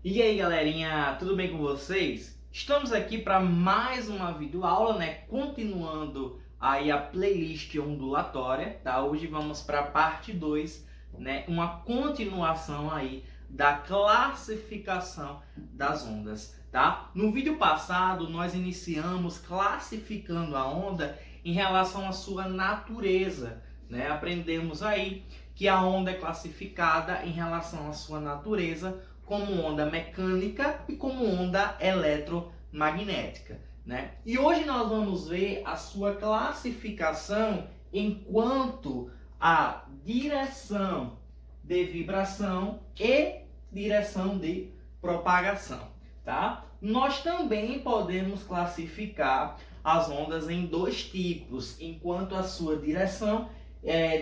E aí, galerinha, tudo bem com vocês? Estamos aqui para mais uma videoaula, né? Continuando aí a playlist ondulatória, tá? Hoje vamos para a parte 2, né? Uma continuação aí da classificação das ondas, tá? No vídeo passado, nós iniciamos classificando a onda em relação à sua natureza, né? Aprendemos aí que a onda é classificada em relação à sua natureza como onda mecânica e como onda eletromagnética, né? E hoje nós vamos ver a sua classificação enquanto a direção de vibração e direção de propagação, tá? Nós também podemos classificar as ondas em dois tipos, enquanto a sua direção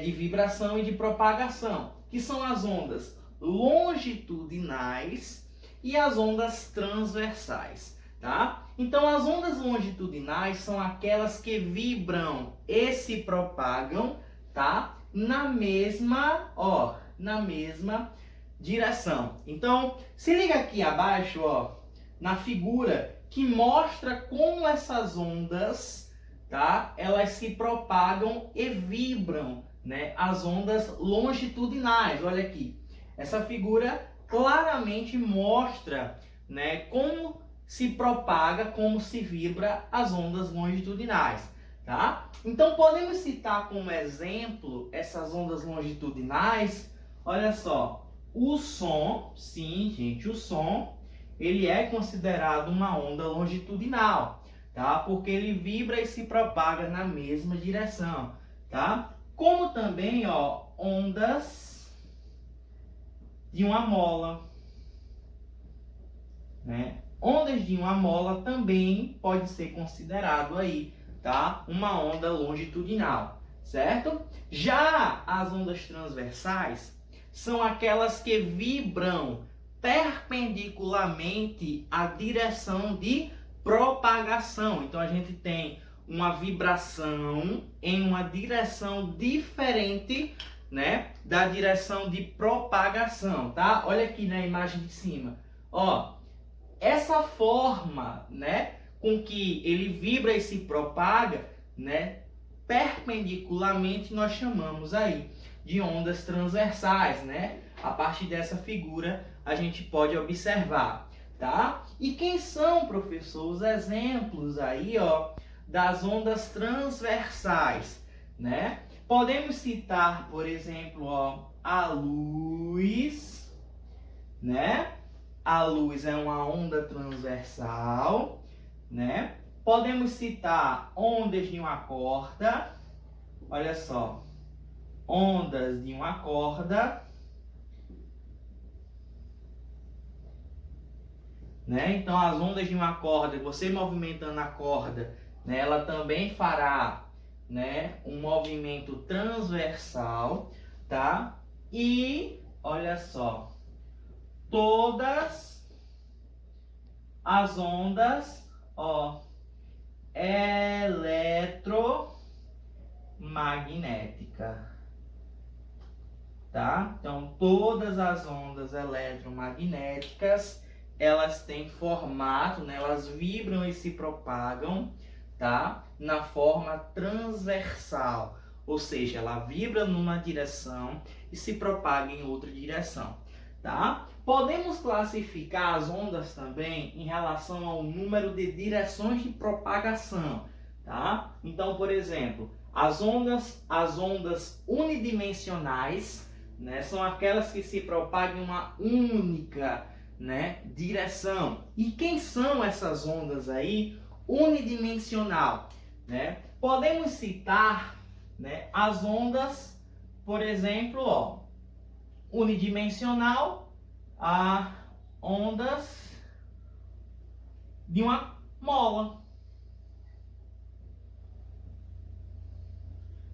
de vibração e de propagação, que são as ondas longitudinais e as ondas transversais, tá? Então as ondas longitudinais são aquelas que vibram e se propagam, tá? Na mesma direção. Então, se liga aqui abaixo, na figura que mostra como essas ondas, tá? Elas se propagam e vibram, né? As ondas longitudinais. Olha aqui. Essa figura claramente mostra, né, como se propaga, como se vibra as ondas longitudinais, tá? Então podemos citar como exemplo essas ondas longitudinais. Olha só, o som, sim, gente, o som, ele é considerado uma onda longitudinal, tá? Porque ele vibra e se propaga na mesma direção, tá? Como também, ondas de uma mola, né? Ondas de uma mola também pode ser considerado aí, tá? Uma onda longitudinal, certo? Já as ondas transversais são aquelas que vibram perpendicularmente à direção de propagação. Então a gente tem uma vibração em uma direção diferente, né, da direção de propagação, tá? Olha aqui na imagem de cima, essa forma, né, com que ele vibra e se propaga, né, perpendicularmente nós chamamos aí de ondas transversais, né? A partir dessa figura a gente pode observar, tá? E quem são, professor, os exemplos aí, das ondas transversais, né? Podemos citar, por exemplo, a luz, né? A luz é uma onda transversal, né? Podemos citar ondas de uma corda. Olha só, ondas de uma corda, né? Então as ondas de uma corda, você movimentando a corda, né, ela também fará, né, um movimento transversal, tá? E olha só, todas as ondas, eletromagnética, tá? Então todas as ondas eletromagnéticas, elas têm formato, né? Elas vibram e se propagam, tá? Na forma transversal, ou seja, ela vibra numa direção e se propaga em outra direção, tá? Podemos classificar as ondas também em relação ao número de direções de propagação, tá? Então, por exemplo, as ondas unidimensionais, né, são aquelas que se propagam em uma única, né, direção. E quem são essas ondas aí unidimensional, né? Podemos citar, né, as ondas, por exemplo, unidimensional, a ondas de uma mola,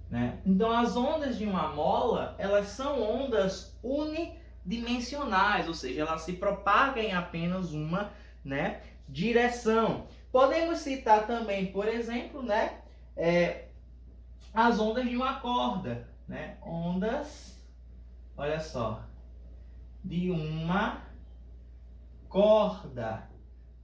né? Então as ondas de uma mola, elas são ondas unidimensionais, ou seja, elas se propagam em apenas uma, né, direção. Podemos citar também, por exemplo, né, as ondas de uma corda, né? Ondas, olha só, de uma corda.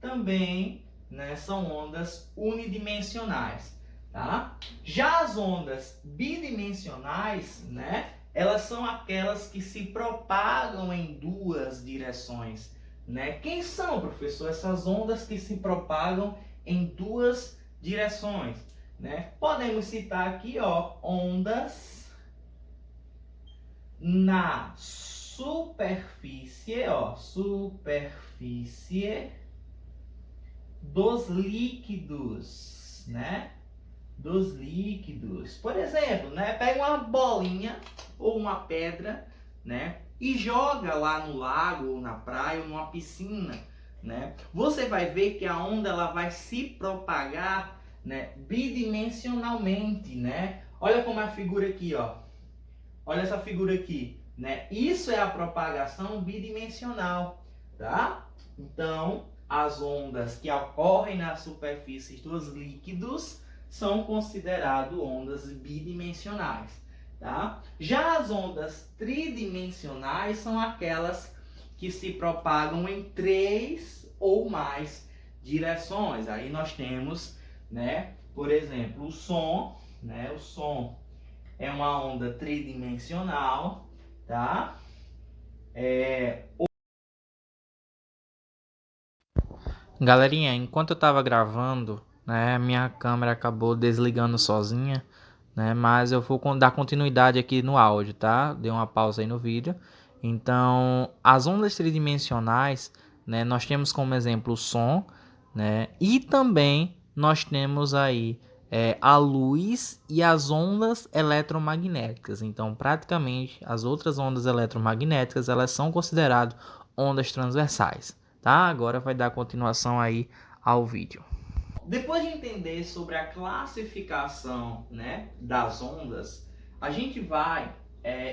Também, né, são ondas unidimensionais, tá? Já as ondas bidimensionais, né, elas são aquelas que se propagam em duas direções, né? Quem são, professor, essas ondas que se propagam em duas direções, né? Podemos citar aqui, ó, ondas na superfície, ó, superfície dos líquidos, né? Dos líquidos. Por exemplo, né? Pega uma bolinha ou uma pedra, né? E joga lá no lago, ou na praia, ou numa piscina, né? Você vai ver que a onda ela vai se propagar, né? Bidimensionalmente, né? Olha como é a figura aqui, ó. Olha essa figura aqui, né? Isso é a propagação bidimensional, tá? Então, as ondas que ocorrem nas superfícies dos líquidos são consideradas ondas bidimensionais, tá? Já as ondas tridimensionais são aquelas que se propagam em 3 ou mais direções. Aí nós temos, né, por exemplo, o som, né? O som é uma onda tridimensional, tá? Galerinha, enquanto eu tava gravando, né, minha câmera acabou desligando sozinha, né, mas eu vou dar continuidade aqui no áudio, tá? Dei uma pausa aí no vídeo. Então, as ondas tridimensionais, né, nós temos como exemplo o som, né, e também nós temos aí a luz e as ondas eletromagnéticas. Então, praticamente, as outras ondas eletromagnéticas, elas são consideradas ondas transversais. Tá? Agora vai dar continuação aí ao vídeo. Depois de entender sobre a classificação, né, das ondas, a gente vai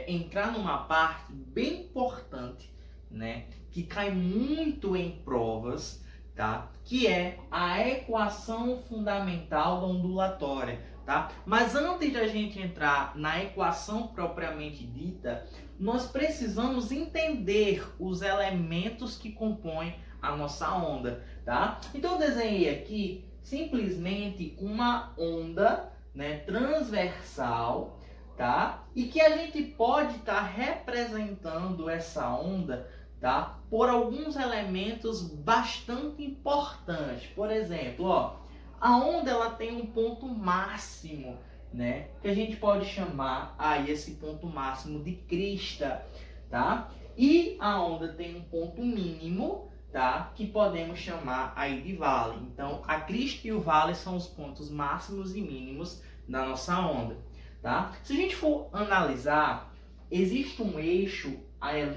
entrar numa parte bem importante, né, que cai muito em provas, tá? Que é a equação fundamental da ondulatória, tá? Mas antes de a gente entrar na equação propriamente dita, nós precisamos entender os elementos que compõem a nossa onda, tá? Então eu desenhei aqui simplesmente uma onda, né, transversal, tá? E que a gente pode estar representando essa onda, tá? Por alguns elementos bastante importantes. Por exemplo, ó, a onda ela tem um ponto máximo, né? Que a gente pode chamar aí esse ponto máximo de crista, tá? E a onda tem um ponto mínimo, tá? Que podemos chamar aí de vale. Então, a crista e o vale são os pontos máximos e mínimos da nossa onda, tá? Se a gente for analisar, existe um eixo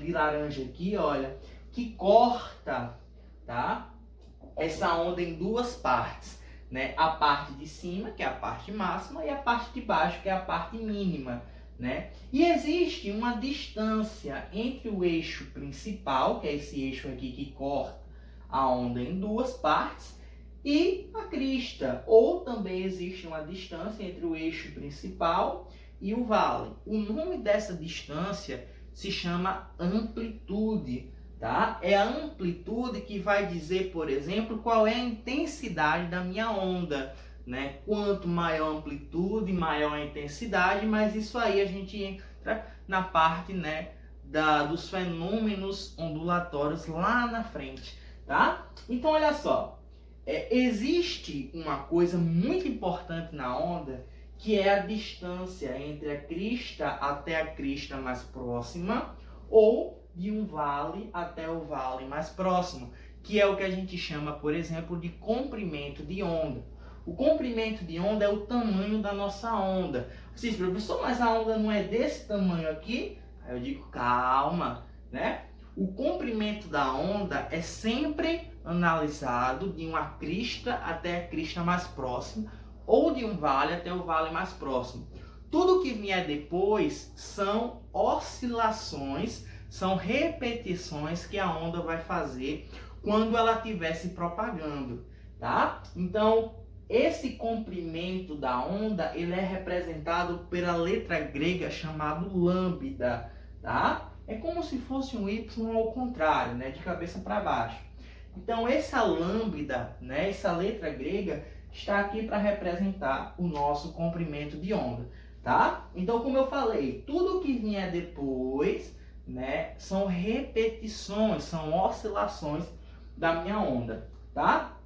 de laranja aqui, olha, que corta, tá? Essa onda em duas partes, né? A parte de cima, que é a parte máxima, e a parte de baixo, que é a parte mínima, né? E existe uma distância entre o eixo principal, que é esse eixo aqui que corta a onda em duas partes, e a crista, ou também existe uma distância entre o eixo principal e o vale. O nome dessa distância se chama amplitude, tá? É a amplitude que vai dizer, por exemplo, qual é a intensidade da minha onda, né? Quanto maior a amplitude, maior a intensidade, mas isso aí a gente entra na parte, né, dos fenômenos ondulatórios lá na frente, tá? Então, olha só, existe uma coisa muito importante na onda, que é a distância entre a crista até a crista mais próxima, ou de um vale até o vale mais próximo, que é o que a gente chama, por exemplo, de comprimento de onda. O comprimento de onda é o tamanho da nossa onda. Você diz, professor, mas a onda não é desse tamanho aqui? Aí eu digo, calma, né? O comprimento da onda é sempre analisado de uma crista até a crista mais próxima, ou de um vale até o vale mais próximo. Tudo que vier depois são oscilações, são repetições que a onda vai fazer quando ela estiver se propagando, tá? Então, esse comprimento da onda, ele é representado pela letra grega chamada lambda, tá? É como se fosse um Y ao contrário, né? De cabeça para baixo. Então essa lambda, né, essa letra grega, está aqui para representar o nosso comprimento de onda, tá? Então, como eu falei, tudo que vier depois, né, são repetições, são oscilações da minha onda, tá?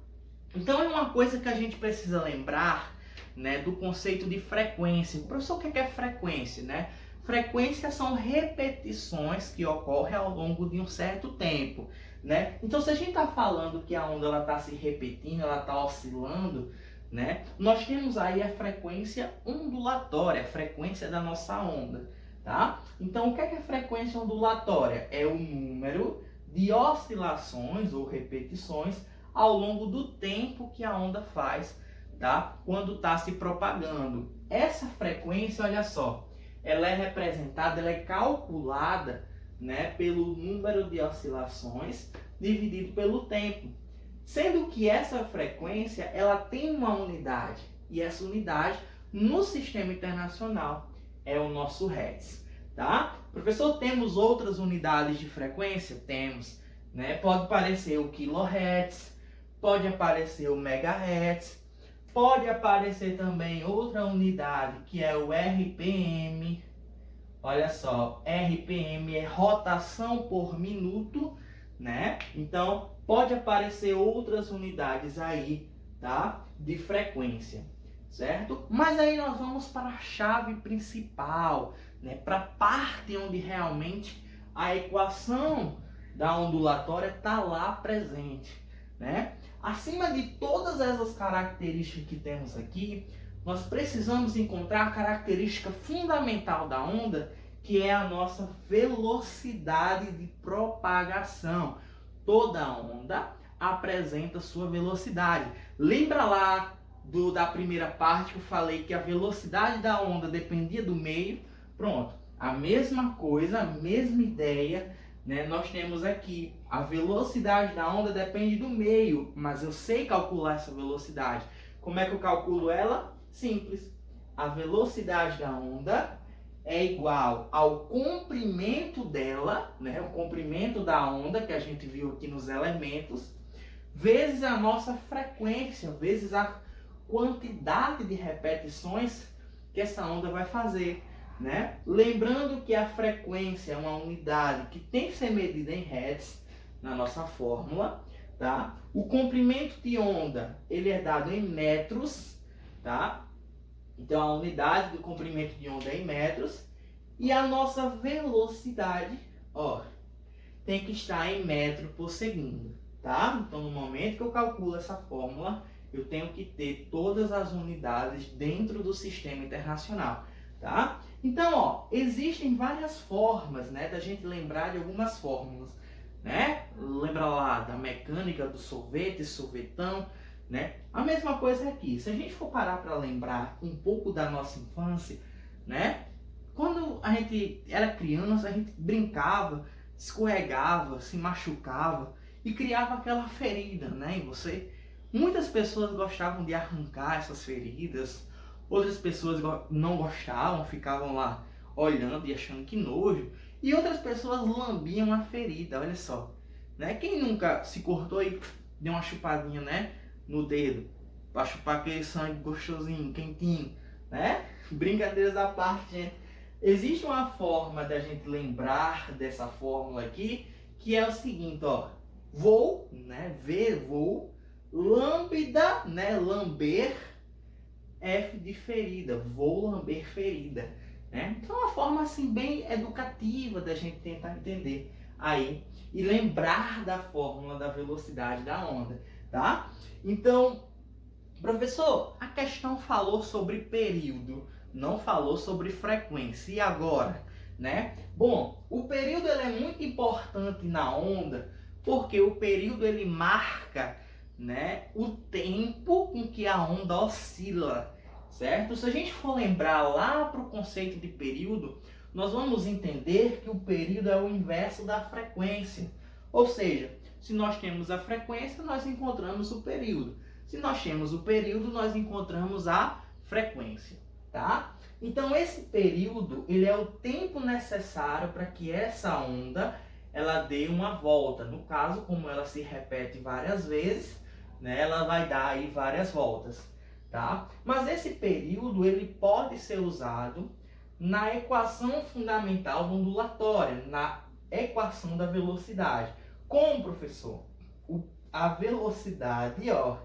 Então é uma coisa que a gente precisa lembrar, né, do conceito de frequência. Professor, o que é frequência, né? Frequência são repetições que ocorrem ao longo de um certo tempo, né? Então, se a gente está falando que a onda está se repetindo, ela está oscilando, né? Nós temos aí a frequência ondulatória, a frequência da nossa onda, tá? Então, o que é frequência ondulatória? É o número de oscilações ou repetições ao longo do tempo que a onda faz, tá? Quando está se propagando. Essa frequência, olha só, ela é representada, ela é calculada, né, pelo número de oscilações dividido pelo tempo. Sendo que essa frequência, ela tem uma unidade, e essa unidade no sistema internacional é o nosso Hertz, tá? Professor, temos outras unidades de frequência? Temos, né? Pode aparecer o kHz, pode aparecer o megahertz, pode aparecer também outra unidade que é o RPM. Olha só, RPM é rotação por minuto, né? Então, pode aparecer outras unidades aí, tá? De frequência, certo? Mas aí nós vamos para a chave principal, né? Para a parte onde realmente a equação da ondulatória está lá presente, né? Acima de todas essas características que temos aqui, nós precisamos encontrar a característica fundamental da onda, que é a nossa velocidade de propagação. Toda onda apresenta sua velocidade. Lembra lá da primeira parte que eu falei que a velocidade da onda dependia do meio? Pronto, a mesma coisa, a mesma ideia, né? Nós temos aqui a velocidade da onda depende do meio, mas eu sei calcular essa velocidade. Como é que eu calculo ela? Simples. A velocidade da onda é igual ao comprimento dela, né? O comprimento da onda que a gente viu aqui nos elementos, vezes a nossa frequência, vezes a quantidade de repetições que essa onda vai fazer, né? Lembrando que a frequência é uma unidade que tem que ser medida em Hertz na nossa fórmula, tá? O comprimento de onda, ele é dado em metros, tá? Então a unidade do comprimento de onda é em metros e a nossa velocidade, ó, tem que estar em metro por segundo, tá? Então no momento que eu calculo essa fórmula, eu tenho que ter todas as unidades dentro do sistema internacional, tá? Então, ó, existem várias formas, né, da gente lembrar de algumas fórmulas, né? Lembra lá da mecânica do sorvete, sorvetão, né? A mesma coisa aqui. Se a gente for parar para lembrar um pouco da nossa infância, né? Quando a gente era criança, a gente brincava, escorregava, se machucava e criava aquela ferida, né, em você. Muitas pessoas gostavam de arrancar essas feridas, outras pessoas não gostavam, ficavam lá olhando e achando que nojo, e outras pessoas lambiam a ferida, olha só, né? Quem nunca se cortou e deu uma chupadinha, né, no dedo, para chupar aquele sangue gostosinho, quentinho, né? Brincadeiras à parte, gente. Existe uma forma da gente lembrar dessa fórmula aqui, que é o seguinte, ó, vou, né, ver, vou, lambda, né, lamber, F de ferida, vou lamber ferida, né? Então é uma forma assim bem educativa da gente tentar entender aí e lembrar da fórmula da velocidade da onda, tá? Então, professor, a questão falou sobre período, não falou sobre frequência. E agora, né? Bom, o período ele é muito importante na onda, porque o período ele marca, né, o tempo com que a onda oscila, certo? Se a gente for lembrar lá para o conceito de período, nós vamos entender que o período é o inverso da frequência. Ou seja, se nós temos a frequência, nós encontramos o período. Se nós temos o período, nós encontramos a frequência, tá? Então esse período, ele é o tempo necessário para que essa onda ela dê uma volta. No caso, como ela se repete várias vezes, né, ela vai dar aí várias voltas, tá? Mas esse período ele pode ser usado na equação fundamental ondulatória, na equação da velocidade. Como, professor? A velocidade, ó,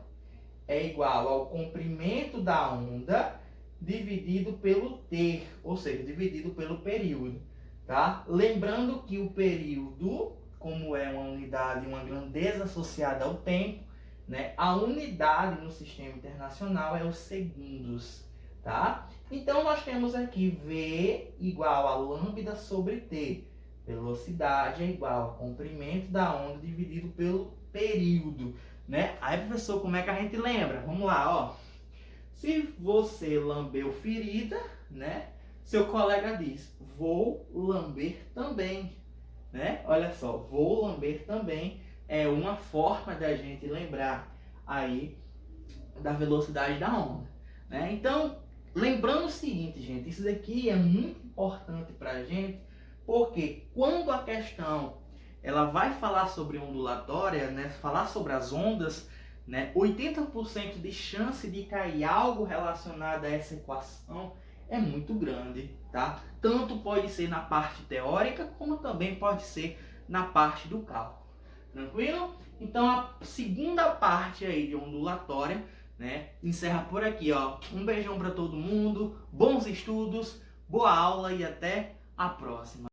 é igual ao comprimento da onda dividido pelo t, ou seja, dividido pelo período, tá? Lembrando que o período, como é uma unidade, uma grandeza associada ao tempo, né? A unidade no sistema internacional é os segundos, tá? Então nós temos aqui V igual a lambda sobre t. Velocidade é igual ao comprimento da onda dividido pelo período, né? Aí, professor, como é que a gente lembra? Vamos lá, ó. Se você lambeu ferida, né? Seu colega diz, vou lamber também, né? Olha só, vou lamber também é uma forma da gente lembrar aí da velocidade da onda, né? Então, lembrando o seguinte, gente, isso daqui é muito importante para a gente, porque quando a questão ela vai falar sobre ondulatória, né? Falar sobre as ondas, né? 80% de chance de cair algo relacionado a essa equação é muito grande, tá? Tanto pode ser na parte teórica, como também pode ser na parte do cálculo. Tranquilo? Então a segunda parte aí de ondulatória, né, encerra por aqui, ó. Um beijão para todo mundo, bons estudos, boa aula e até a próxima.